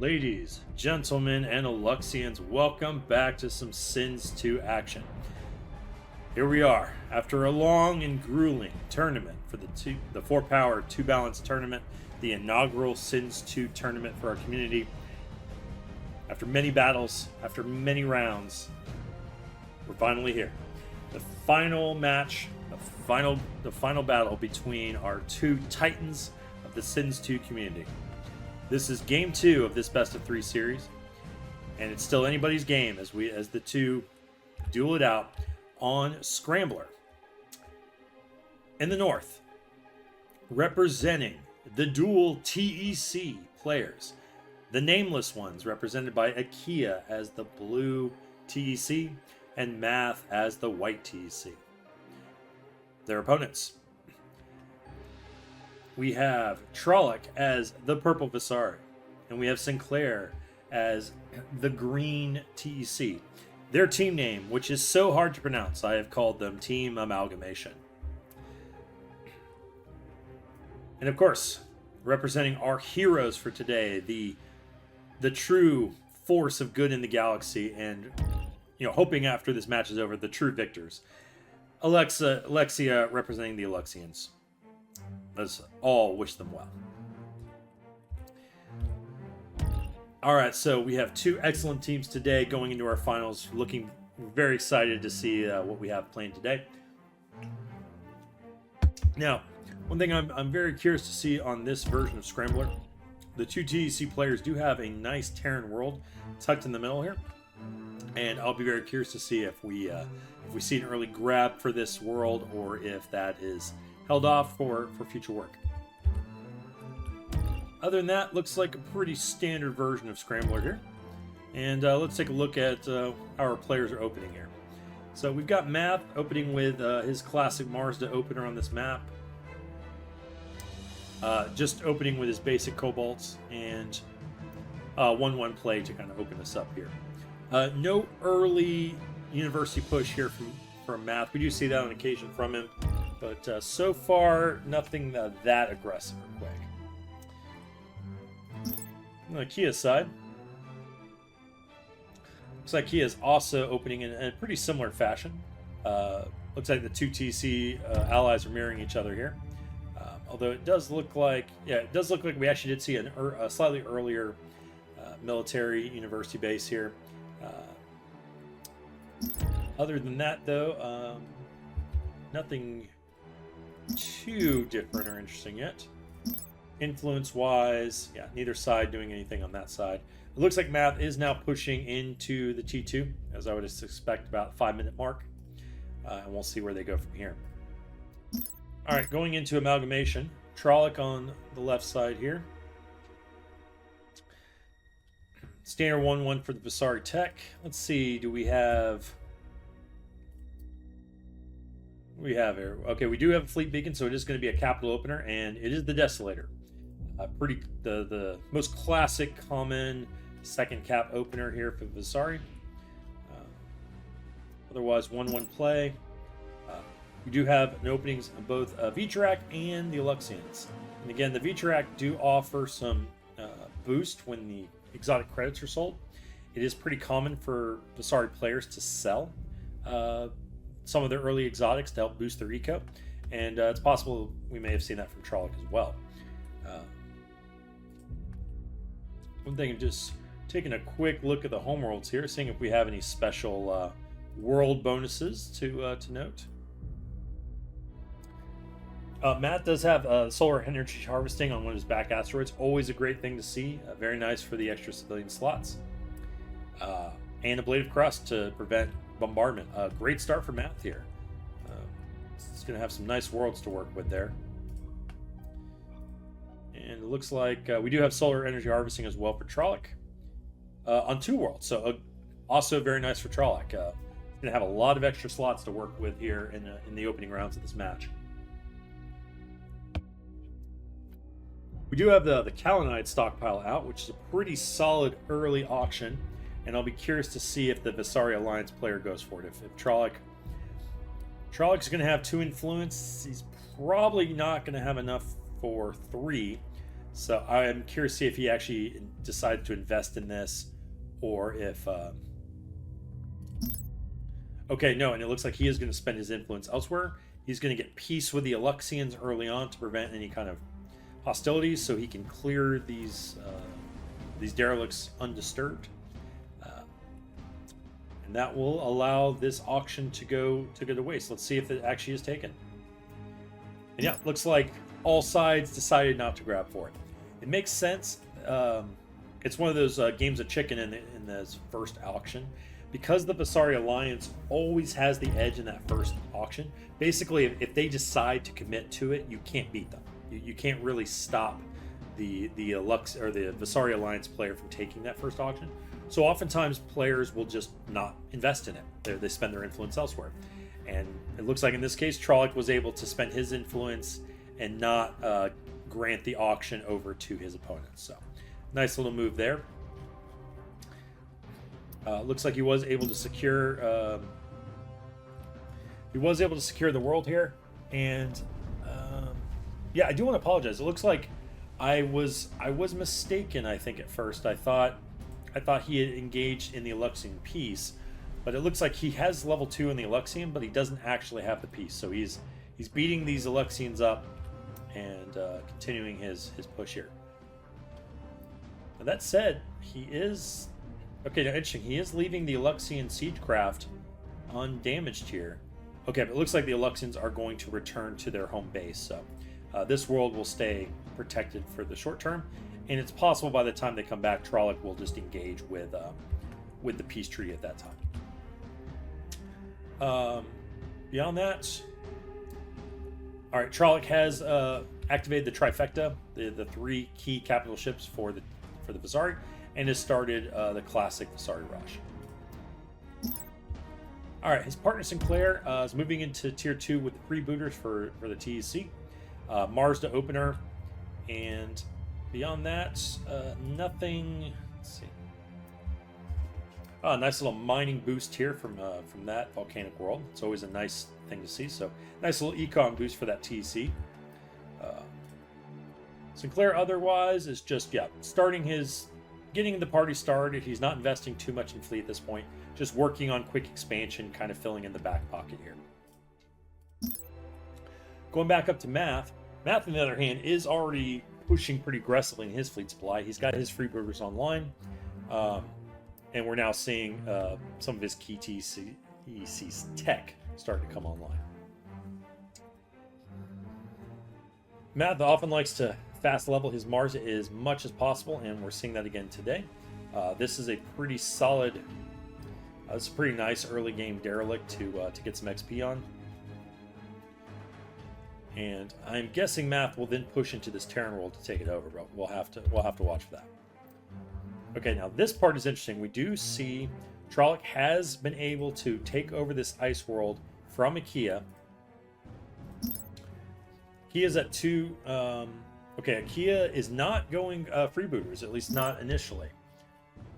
Ladies, gentlemen, and Aluxians, welcome back to some Sins 2 action. Here we are, after a long and grueling tournament for the 4-power 2-balance tournament, the inaugural Sins 2 tournament for our community. After many battles, after many rounds, we're finally here. The final match, the final battle between our two titans of the Sins 2 community. This is game 2 of this best of 3 series, and it's still anybody's game as the two duel it out on Scrambler. In the north, representing the dual TEC players, the nameless ones represented by Akia as the blue TEC and Math as the white TEC. Their opponents. We have Trolloc as the purple Visari, and we have Sinclair as the green TEC. Their team name, which is so hard to pronounce, I have called them Team Amalgamation. And of course, representing our heroes for today, the true force of good in the galaxy, and hoping after this match is over, the true victors. Alexia representing the Aluxians. Let's all wish them well. Alright, so we have two excellent teams today going into our finals. Looking very excited to see what we have playing today. Now, one thing I'm very curious to see on this version of Scrambler, the two TEC players do have a nice Terran world tucked in the middle here. And I'll be very curious to see if we see an early grab for this world, or if that is held off for future work. Other than that, looks like a pretty standard version of Scrambler here. And let's take a look at how our players are opening here. So we've got Math opening with his classic Marsda opener on this map. Just opening with his basic Cobalts and 1-1 play to kind of open us up here. No early university push here from Math. We do see that on occasion from him, but so far nothing that aggressive or quick. On the Kia side, looks like Kia is also opening in a pretty similar fashion. Looks like the two TC allies are mirroring each other here. Although it does look like, we actually did see a slightly earlier military university base here. Other than that, though, nothing too different or interesting yet. Influence-wise, yeah, neither side doing anything on that side. It looks like Math is now pushing into the T2, as I would expect, about 5-minute mark. And we'll see where they go from here. All right, going into Amalgamation. Trolloc on the left side here. Standard 1-1 for the Visari Tech. Let's see, do we have... We have here. Okay, we do have a fleet beacon, so it is going to be a capital opener, and it is the Desolator. The most classic, common second cap opener here for Visari. Otherwise, 1-1 play. We do have an openings of both Vitrak and the Aluxians. And again, the Vitrak do offer some boost when the exotic credits are sold. It is pretty common for Visari players to sell some of their early exotics to help boost their eco, and it's possible we may have seen that from Trolloc as well. One thing, I'm just taking a quick look at the homeworlds here, seeing if we have any special world bonuses to note. Matt does have solar energy harvesting on one of his back asteroids. Always a great thing to see. Very nice for the extra civilian slots. And a Blade of Crust to prevent bombardment. Great start for Math here. It's going to have some nice worlds to work with there. And it looks like we do have solar energy harvesting as well for Trolloc on 2 worlds. So also very nice for Trolloc. Going to have a lot of extra slots to work with here in the opening rounds of this match. We do have the Kalinite stockpile out, which is a pretty solid early auction. And I'll be curious to see if the Visari Alliance player goes for it. If Trolloc is going to have 2 influence, he's probably not going to have enough for 3. So I'm curious to see if he actually decided to invest in this, or if... Okay, no, and it looks like he is going to spend his influence elsewhere. He's going to get peace with the Aluxians early on to prevent any kind of hostilities, so he can clear these derelicts undisturbed, and that will allow this auction to go to waste. Let's see if it actually is taken. And yeah, looks like all sides decided not to grab for it. It makes sense. It's one of those games of chicken in this first auction. Because the Visari Alliance always has the edge in that first auction, basically, if they decide to commit to it, you can't beat them. You can't really stop the Visari Alliance player from taking that first auction. So oftentimes players will just not invest in it. They spend their influence elsewhere. And it looks like in this case, Trolloc was able to spend his influence and not grant the auction over to his opponents. So nice little move there. Looks like he was able to secure the world here, and yeah, I do want to apologize. It looks like I was mistaken. I think at first I thought he had engaged in the Aluxian peace, but it looks like he has level 2 in the Aluxian, but he doesn't actually have the peace. So he's beating these Aluxians up and continuing his push here. Now, that said, he is. Okay, now interesting. He is leaving the Aluxian siegecraft undamaged here. Okay, but it looks like the Aluxians are going to return to their home base, so this world will stay protected for the short term, and it's possible by the time they come back, Trolloc will just engage with the peace treaty at that time. Beyond that, all right, Trolloc has activated the trifecta, the 3 key capital ships for the Visari, and has started the classic Visari Rush. All right, his partner Sinclair is moving into Tier 2 with the freebooters for the TEC. Mazda opener, and beyond that, nothing. Let's see. Oh, nice little mining boost here from that volcanic world. It's always a nice thing to see. So nice little econ boost for that TEC. Sinclair otherwise is just getting the party started. He's not investing too much in fleet at this point, just working on quick expansion, kind of filling in the back pocket here. Going back up to Math, on the other hand, is already pushing pretty aggressively in his fleet supply. He's got his freebooters online, and we're now seeing some of his key TEC's tech starting to come online. Math often likes to fast level his Mars as much as possible, and we're seeing that again today. This is a pretty solid, it's a pretty nice early game derelict to get some XP on. And I'm guessing Math will then push into this Terran world to take it over, but we'll have to watch for that. Okay, now this part is interesting. We do see Trolloc has been able to take over this ice world from IKEA. IKEA's at 2. Okay, IKEA is not going freebooters, at least not initially.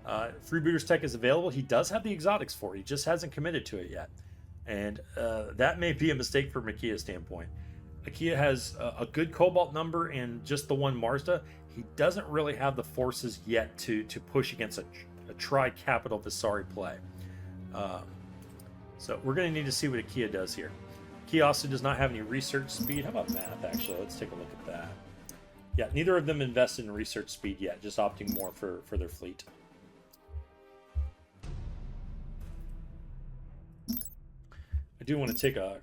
Freebooters tech is available. He does have the exotics for it. He just hasn't committed to it yet. And that may be a mistake from IKEA's standpoint. IKEA has a good Cobalt number and just the one Mazda. He doesn't really have the forces yet to push against a tri-capital Visari play. So we're going to need to see what IKEA does here. IKEA also does not have any research speed. How about Math, actually? Let's take a look at that. Yeah, neither of them invested in research speed yet, just opting more for their fleet. I do want to take a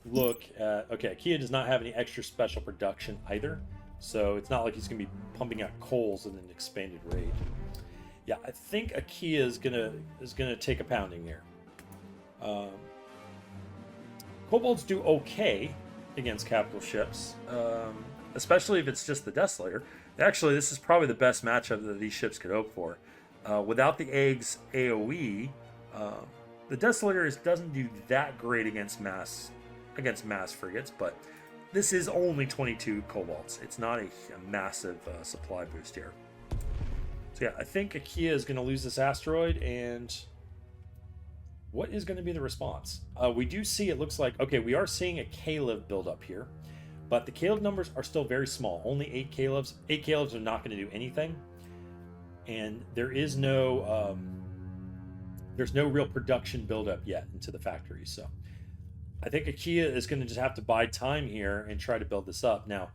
look at... Okay, IKEA does not have any extra special production either, so it's not like he's going to be pumping out coals in an expanded raid. Yeah, I think IKEA is gonna take a pounding here. Kobolds do okay against capital ships, especially if it's just the Desolator. Actually, this is probably the best matchup that these ships could hope for. Without the eggs AoE, the Desolator doesn't do that great against mass frigates, but this is only 22 Kobolds. It's not a massive supply boost here. So yeah, I think IKEA is going to lose this asteroid, and what is going to be the response? We do see, it looks like, okay, we are seeing a Caleb build up here. But the Caleb numbers are still very small. Only 8 Calebs. 8 Calebs are not going to do anything. And there is no there's no real production buildup yet into the factory. So I think IKEA is going to just have to buy time here and try to build this up. Now,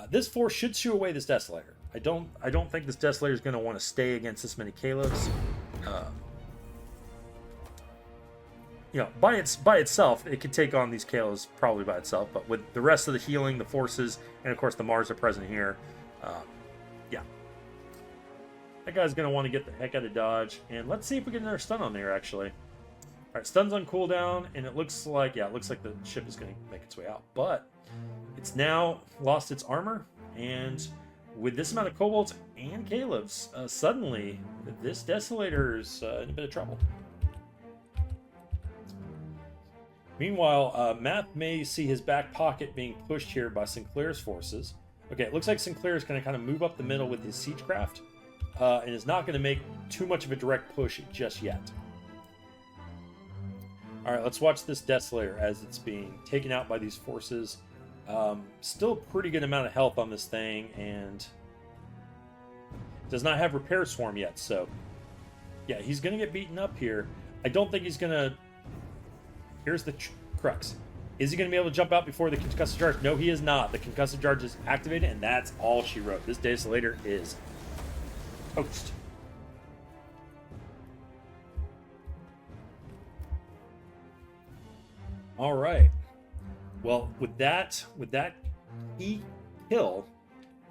this force should shoo away this Desolator. I don't think this Desolator is going to want to stay against this many Calebs. You know, by itself, it could take on these Calebs probably by itself. But with the rest of the healing, the forces, and of course the Mars are present here, yeah. That guy's going to want to get the heck out of dodge. And let's see if we get another stun on there, actually. All right, stun's on cooldown, and it looks like, yeah, it looks like the ship is going to make its way out. But it's now lost its armor, and with this amount of kobolds and Calebs, suddenly this Desolator's in a bit of trouble. Meanwhile, Matt may see his back pocket being pushed here by Sinclair's forces. Okay, it looks like Sinclair is going to kind of move up the middle with his siegecraft, and is not going to make too much of a direct push just yet. All right, let's watch this Desolator as it's being taken out by these forces. Still a pretty good amount of health on this thing, and does not have Repair Swarm yet. So, yeah, he's going to get beaten up here. I don't think he's going to... Here's the crux. Is he going to be able to jump out before the Concussive Charge? No, he is not. The Concussive Charge is activated, and that's all she wrote. This Desolator is toast. All right. Well, with that key kill,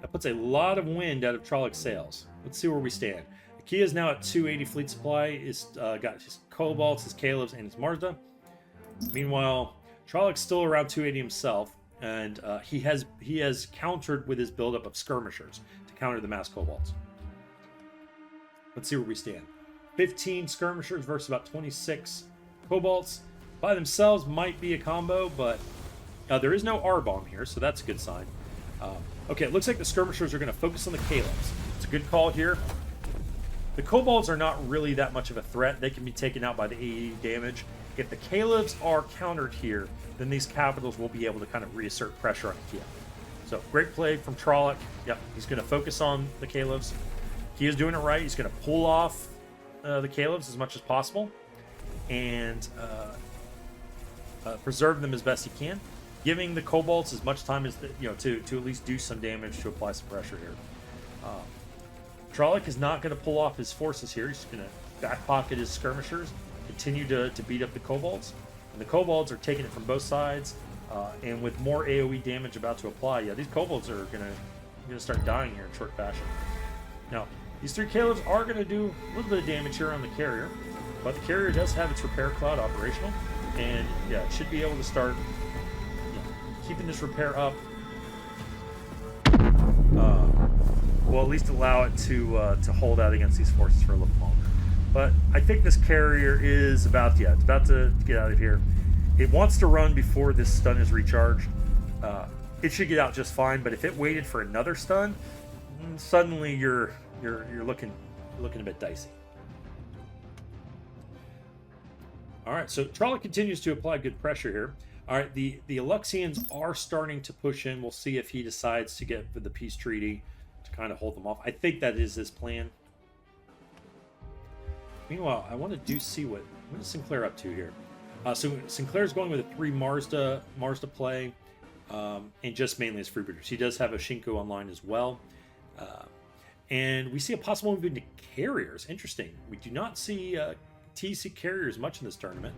that puts a lot of wind out of Trollocs' sails. Let's see where we stand. IKEA is now at 280 fleet supply. He's got his Cobalts, his Calebs, and his Mazda. Meanwhile, Trollocs still around 280 himself, and he has countered with his buildup of skirmishers to counter the mass Cobalts. Let's see where we stand. 15 skirmishers versus about 26 Cobalts. By themselves might be a combo, but there is no R-bomb here, so that's a good sign. Okay, it looks like the skirmishers are going to focus on the Calebs. It's a good call here. The Kobolds are not really that much of a threat. They can be taken out by the AE damage. If the Calebs are countered here, then these Capitals will be able to kind of reassert pressure on Ikea. So, great play from Trolloc. Yep, he's going to focus on the Calebs. He is doing it right. He's going to pull off the Calebs as much as possible and preserve them as best he can, giving the Kobolds as much time as to at least do some damage to apply some pressure here. Trolloc is not going to pull off his forces here. He's going to back pocket his skirmishers, continue to beat up the Kobolds, and the Kobolds are taking it from both sides. And with more AOE damage about to apply, yeah, these Kobolds are going to start dying here in short fashion. Now, these 3 Calebs are going to do a little bit of damage here on the carrier, but the carrier does have its repair cloud operational, and yeah, it should be able to start keeping this repair up. Will at least allow it to hold out against these forces for a little longer. But I think this carrier is about to get out of here. It wants to run before this stun is recharged. It should get out just fine, but if it waited for another stun, suddenly you're looking a bit dicey. All right, so Trolloc continues to apply good pressure here. All right, the Aluxians are starting to push in. We'll see if he decides to get with the peace treaty to kind of hold them off. I think that is his plan. Meanwhile, I want to see what is Sinclair up to here. So Sinclair's going with a 3 Mazda play, and just mainly as freebooters. He does have a Shinko online as well. And we see a possible move into carriers. Interesting. We do not see TC carriers much in this tournament.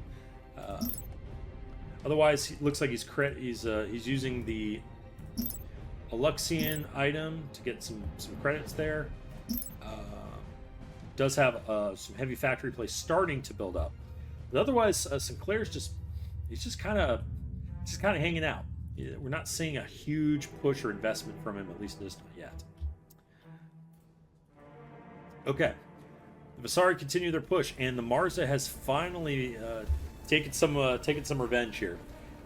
Otherwise, it looks like he's using the Aluxian item to get some credits there. Does have some heavy factory play starting to build up, but otherwise Sinclair's just kind of hanging out. We're not seeing a huge push or investment from him, at least this not yet. Okay, the Visari continue their push, and the Marza has finally taken some revenge here,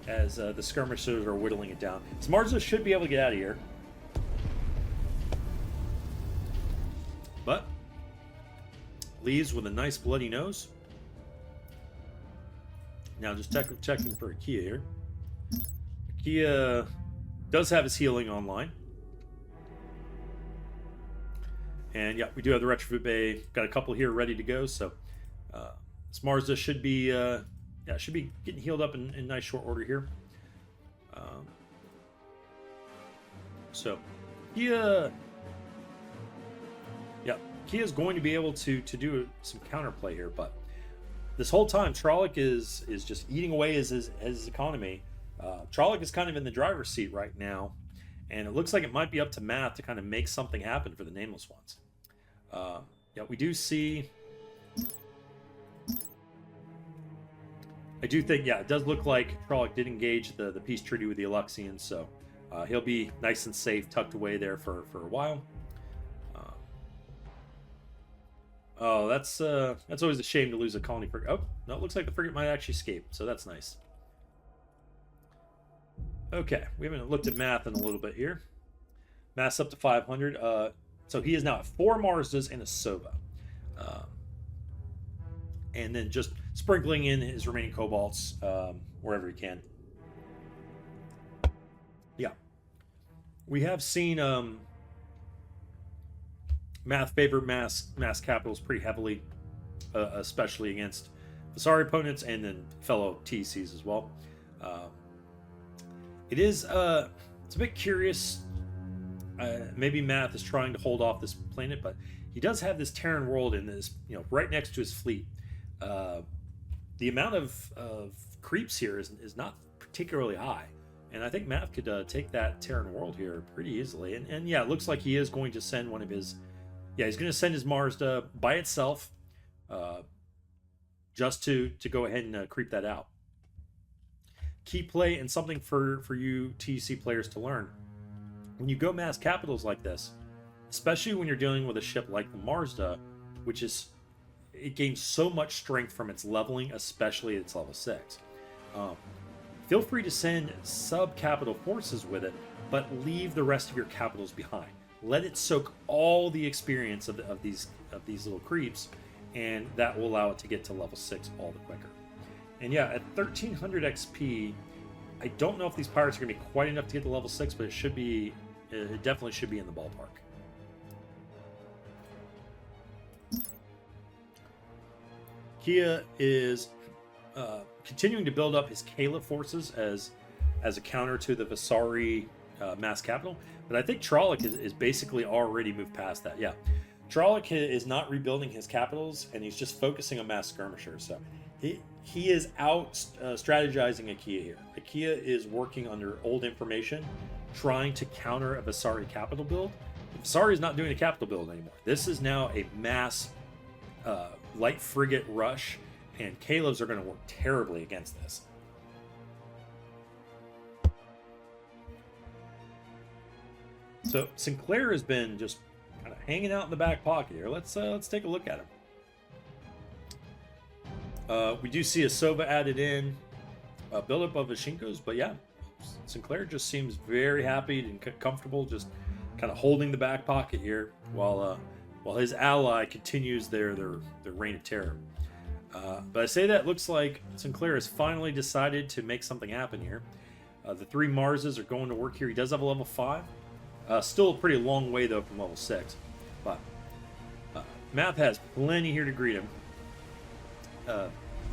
as the skirmishers are whittling it down. So Marza should be able to get out of here, but leaves with a nice bloody nose. Now just checking for Ikea here. Ikea Does have his healing online. And yeah, we do have the retrofit bay. Got a couple here ready to go. So this Mazda should be should be getting healed up in nice short order here. So Kia is going to be able to do some counterplay here, but this whole time Trolloc is just eating away his economy. Trolloc is kind of in the driver's seat right now, and it looks like it might be up to Math to kind of make something happen for the nameless ones. Yeah, we do see. I do think, yeah, it does look like Trolloc did engage the peace treaty with the Aluxians, so he'll be nice and safe, tucked away there for a while. Oh, that's always a shame to lose a colony frigate. Oh, no, it looks like the frigate might actually escape, so that's nice. Okay, we haven't looked at Math in a little bit here. Math's up to 500. So he is now at 4 Marsdas and a Sova. And then just sprinkling in his remaining Cobalts wherever he can. Yeah. We have seen Math favor mass capitals pretty heavily, especially against Vasari opponents and then fellow TCs as well. It is it's a bit curious. Maybe Math is trying to hold off this planet, but he does have this Terran world in this, right next to his fleet. The amount of creeps here is not particularly high, and I think Math could take that Terran world here pretty easily. And yeah, it looks like he is going to send one of his. Yeah, he's going to send his Mazda by itself, just to go ahead and creep that out. Key play and something for you TC players to learn. When you go mass capitals like this, especially when you're dealing with a ship like the Mazda, which is, it gains so much strength from its leveling, especially at its level 6. Feel free to send sub-capital forces with it, but leave the rest of your capitals behind. Let it soak all the experience of these little creeps, and that will allow it to get to level 6 all the quicker. And yeah, at 1300 XP, I don't know if these pirates are going to be quite enough to get to level 6, but it definitely should be in the ballpark. Kia is continuing to build up his Caliph forces as a counter to the Vasari mass capital, but I think Trolloc is basically already moved past that. Yeah, Trolloc is not rebuilding his capitals, and he's just focusing on mass skirmishers. So he is out strategizing Akia here. Akia is working under old information, trying to counter a Vasari capital build. Vasari is not doing a capital build anymore. This is now a mass light frigate rush, and Caliphs are going to work terribly against this. So Sinclair has been just kind of hanging out in the back pocket here. Let's take a look at him. We do see a Sova added in, a buildup of Vashinkos, but yeah, Sinclair just seems very happy and comfortable, just kind of holding the back pocket here while his ally continues their reign of terror. But I say that looks like Sinclair has finally decided to make something happen here. The 3 Marses are going to work here. He does have a level 5. Still a pretty long way though from level 6, but Math has plenty here to greet him.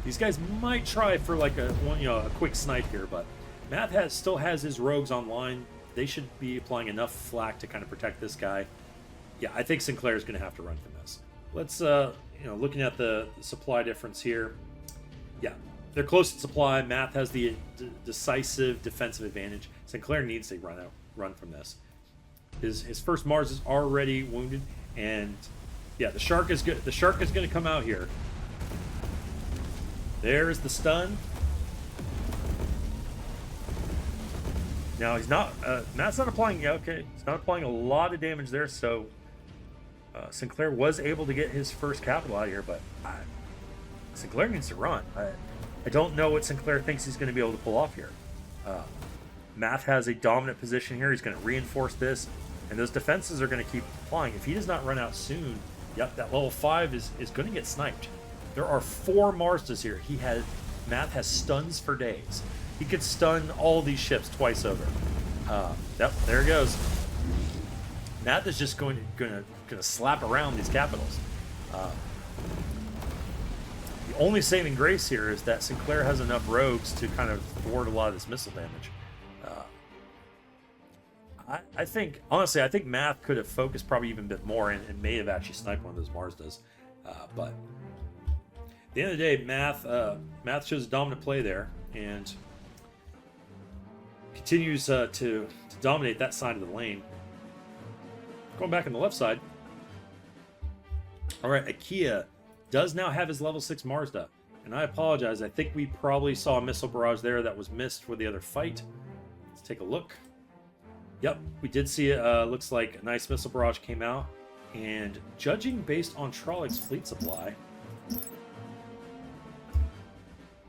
These guys might try for like a quick snipe here, but Math still has his rogues online. They should be applying enough flak to kind of protect this guy. Yeah, I think Sinclair is going to have to run from this. Let's looking at the supply difference here. Yeah, they're close to supply. Math has the decisive defensive advantage. Sinclair needs to run from this. His first Mars is already wounded, and yeah, the shark is good. The shark is going to come out here. There's the stun. Now he's not. Matt's not applying. Yeah, okay, he's not applying a lot of damage there. So Sinclair was able to get his first capital out of here, but Sinclair needs to run. I don't know what Sinclair thinks he's going to be able to pull off here. Math has a dominant position here. He's going to reinforce this, and those defenses are going to keep applying. If he does not run out soon, yep, that level 5 is going to get sniped. There are 4 Marsdas here. Math has stuns for days. He could stun all these ships twice over. Yep, there it goes. Math is just going to slap around these capitals. The only saving grace here is that Sinclair has enough rogues to kind of thwart a lot of this missile damage. I think, honestly, I think Math could have focused probably even a bit more and may have actually sniped one of those Marsdas. But at the end of the day, Math shows a dominant play there and continues to dominate that side of the lane. Going back on the left side. All right, Ikea does now have his level 6 Marsda. And I apologize. I think we probably saw a missile barrage there that was missed with the other fight. Let's take a look. Yep, we did see it. Looks like a nice missile barrage came out. And judging based on Trollek's fleet supply...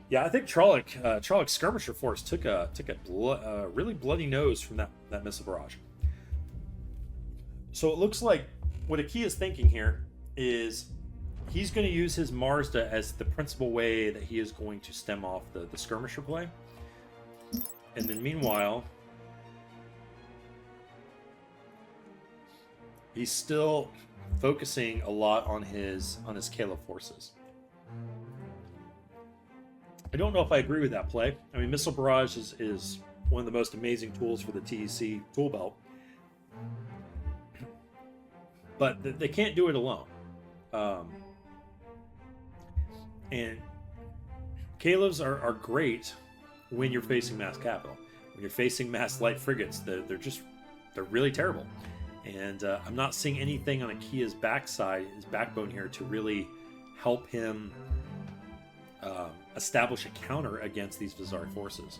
Yeah, I think Trollock's skirmisher force took a really bloody nose from that missile barrage. So it looks like what Ikea is thinking here is he's going to use his Marsda as the principal way that he is going to stem off the skirmisher play. And then meanwhile, he's still focusing a lot on his Caleb forces. I don't know if I agree with that play. I mean, Missile Barrage is one of the most amazing tools for the TEC tool belt. But they can't do it alone. And Caleb's are great when you're facing mass capital. When you're facing mass light frigates, they're really terrible. And I'm not seeing anything on Ikea's backside, his backbone here, to really help him establish a counter against these Vizari forces.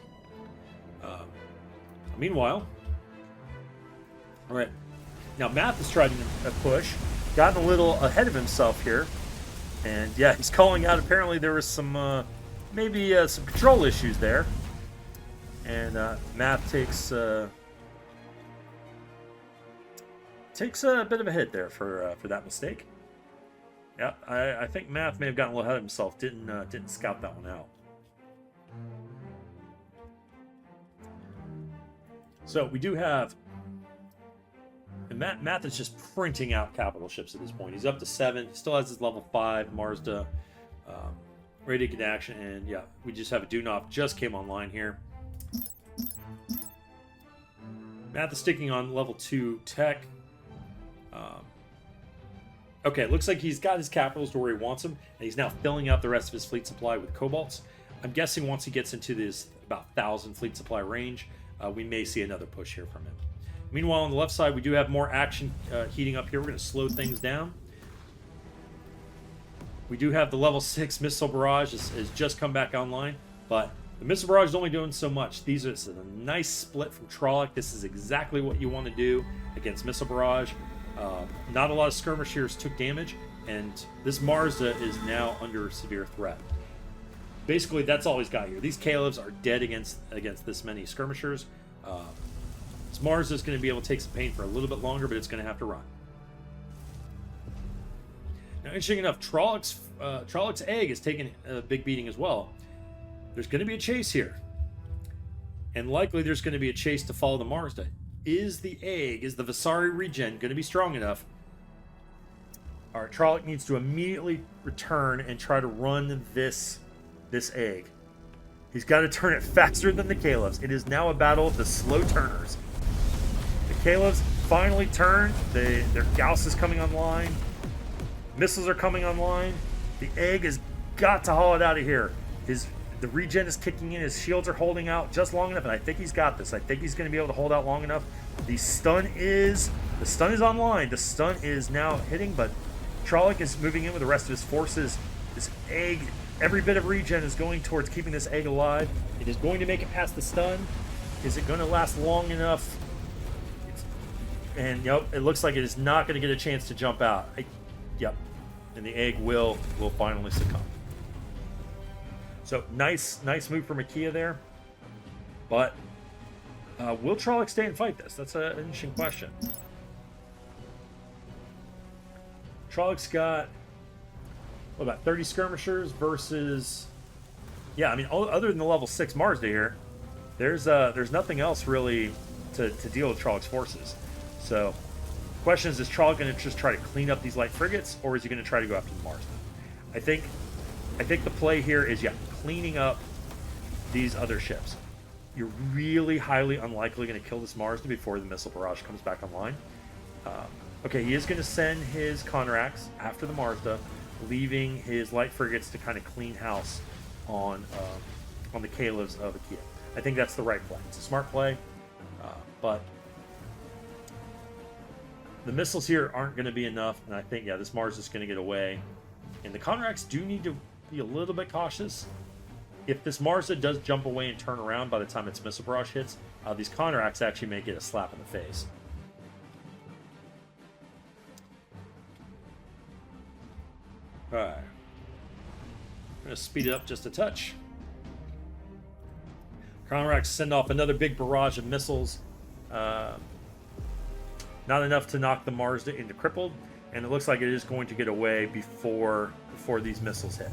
Meanwhile, all right, now Math is trying to push, gotten a little ahead of himself here, and yeah, he's calling out. Apparently, there was some maybe some control issues there, and Math takes a bit of a hit there for that mistake. Yeah, I think Math may have gotten a little ahead of himself. Didn't scout that one out. So we do have, and Math is just printing out capital ships at this point. He's up to 7. He still has his level 5 Marsda ready to get action, and yeah, we just have a Dunov just came online here. Math is sticking on level 2 tech. Okay, it looks like he's got his capitals to where he wants them, and he's now filling out the rest of his fleet supply with cobalts. I'm guessing once he gets into this about 1,000 fleet supply range, we may see another push here from him. Meanwhile, on the left side, we do have more action heating up here. We're going to slow things down. We do have the level 6 missile barrage has just come back online, but the missile barrage is only doing so much. This is a nice split from Trollek. This is exactly what you want to do against missile barrage. Not a lot of skirmishers took damage, and this Marsda is now under severe threat. Basically, that's all he's got here. These Calebs are dead against this many skirmishers. This Marsda is going to be able to take some pain for a little bit longer, but it's going to have to run. Now, interesting enough, Trollek's egg is taking a big beating as well. There's going to be a chase here, and likely there's going to be a chase to follow the Marsda. Is the Visari regen going to be strong enough? All right, Trollek needs to immediately return and try to run this egg. He's got to turn it faster than the Calebs. It is now a battle of the slow turners. The Calebs finally turn. Their Gauss is coming online. Missiles are coming online. The egg has got to haul it out of here. The regen is kicking in. His shields are holding out just long enough, and I think he's got this. I think he's going to be able to hold out long enough. The stun is online. The stun is now hitting, but Trollek is moving in with the rest of his forces. This egg, every bit of regen is going towards keeping this egg alive. It is going to make it past the stun. Is it going to last long enough? And yep, it looks like it is not going to get a chance to jump out. Yep, and the egg will finally succumb. So nice move from Ikea there. But will Trollek stay and fight this? That's an interesting question. Trollek's got what, about 30 skirmishers versus, yeah, I mean, other than the level 6 Marsda here, there's nothing else really to deal with Trollocs forces. So, question is Trolloc going to just try to clean up these light frigates, or is he going to try to go after the Marsden? I think the play here is, yeah, cleaning up these other ships. You're really highly unlikely going to kill this Marsden before the missile barrage comes back online. Okay, he is going to send his Conrax after the Marsden, leaving his light frigates to kind of clean house on the Calebs of Achaea. I think that's the right play. It's a smart play, but the missiles here aren't going to be enough, and I think, yeah, this Mars is going to get away. And the Conrax do need to be a little bit cautious. If this Marza does jump away and turn around by the time its missile barrage hits, these Conrax actually may get a slap in the face. Alright. I'm going to speed it up just a touch. Conrax send off another big barrage of missiles. Not enough to knock the Marsden into crippled, and it looks like it is going to get away before these missiles hit.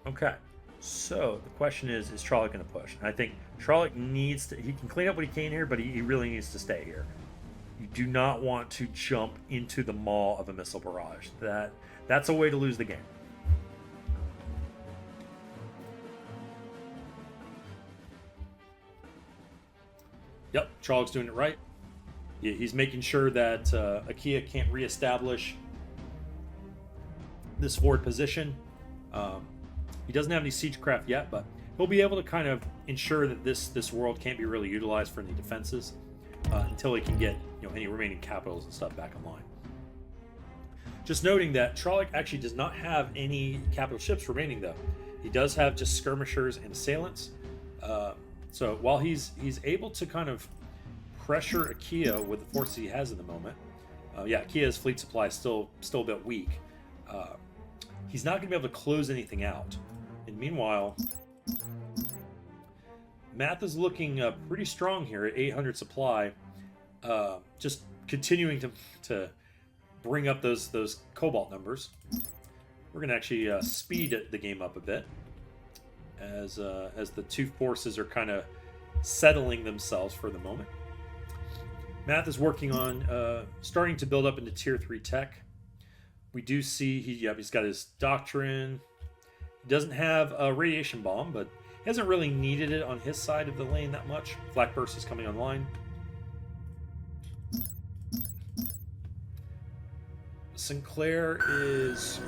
Okay, so the question is Trolloc going to push? And I think Trolloc needs to, he can clean up what he can here, but he really needs to stay here. You do not want to jump into the maw of a missile barrage. That's a way to lose the game. Yep, Trollic's doing it right. He's making sure that Achaea can't reestablish this forward position. He doesn't have any siegecraft yet, but he'll be able to kind of ensure that this world can't be really utilized for any defenses until he can get any remaining capitals and stuff back online. Just noting that Trolloc actually does not have any capital ships remaining, though. He does have just skirmishers and assailants. So while he's able to kind of pressure Achaea with the forces he has in the moment, yeah, Achaea's fleet supply is still a bit weak. He's not going to be able to close anything out. And meanwhile, Math is looking pretty strong here at 800 supply, just continuing to bring up those cobalt numbers. We're going to actually speed the game up a bit as the two forces are kind of settling themselves for the moment. Math is working on starting to build up into tier 3 tech. We do see he's got his doctrine. He doesn't have a radiation bomb, but he hasn't really needed it on his side of the lane that much. Flak burst is coming online. Sinclair is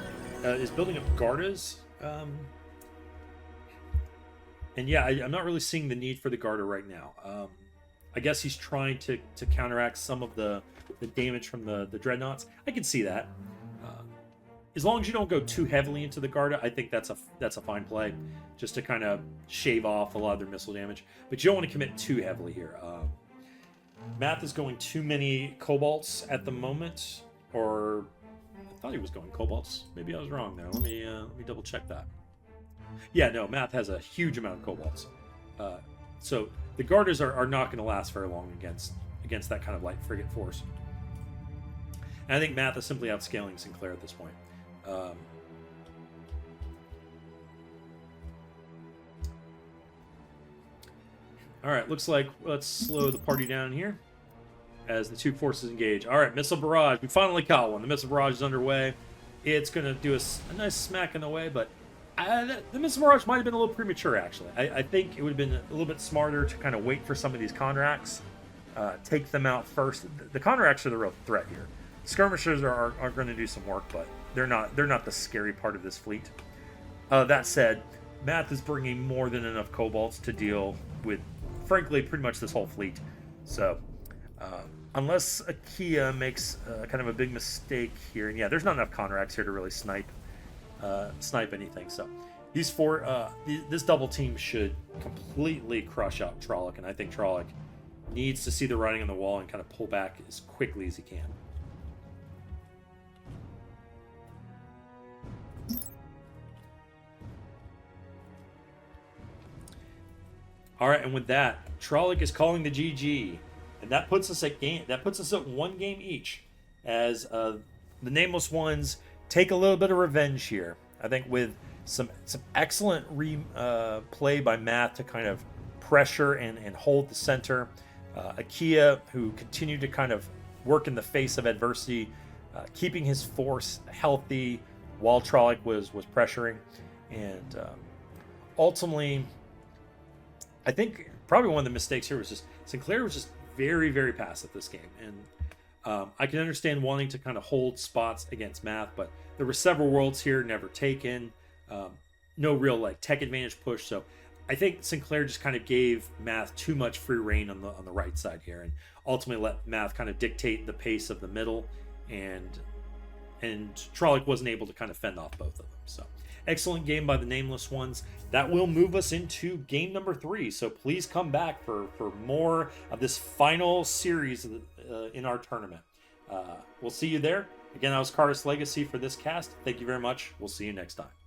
building up Gardas. And yeah, I'm not really seeing the need for the Garda right now. I guess he's trying to counteract some of the damage from the dreadnoughts. I can see that. As long as you don't go too heavily into the Garda, I think that's a fine play, just to kind of shave off a lot of their missile damage. But you don't want to commit too heavily here. Math is going too many cobalts at the moment, or I thought he was going cobalts. Maybe I was wrong there. Let me double check that. Yeah, no, Math has a huge amount of cobalts. So the Gardas are not going to last very long against that kind of light frigate force. And I think Math is simply outscaling Sinclair at this point. All right, looks like let's slow the party down here as the two forces engage. All right, missile barrage. We finally caught one. The missile barrage is underway. It's going to do a nice smack in the way, but the missile barrage might have been a little premature, actually. I think it would have been a little bit smarter to kind of wait for some of these Conrax, take them out first. The Conrax are the real threat here. Skirmishers are going to do some work, but they're not the scary part of this fleet. That said, Math is bringing more than enough cobalts to deal with, frankly, pretty much this whole fleet. So, unless Achaea makes kind of a big mistake here, and yeah, there's not enough Conrax here to really snipe anything. So, this double team should completely crush out Trolloc, and I think Trolloc needs to see the writing on the wall and kind of pull back as quickly as he can. All right, and with that, Trolloc is calling the GG, and that puts us at one game each, as the nameless ones take a little bit of revenge here. I think with some excellent play by Math to kind of pressure and hold the center. Akia, who continued to kind of work in the face of adversity, keeping his force healthy while Trolloc was pressuring. And ultimately, I think probably one of the mistakes here was just Sinclair was just very, very passive this game. And I can understand wanting to kind of hold spots against Math, but there were several worlds here never taken. No real like tech advantage push. So I think Sinclair just kind of gave Math too much free reign on the right side here, and ultimately let Math kind of dictate the pace of the middle, and Trolloc wasn't able to kind of fend off both of them. So excellent game by the nameless ones. That will move us into game number 3. So please come back for more of this final series in our tournament. We'll see you there. Again, I was Karaslegacy for this cast. Thank you very much. We'll see you next time.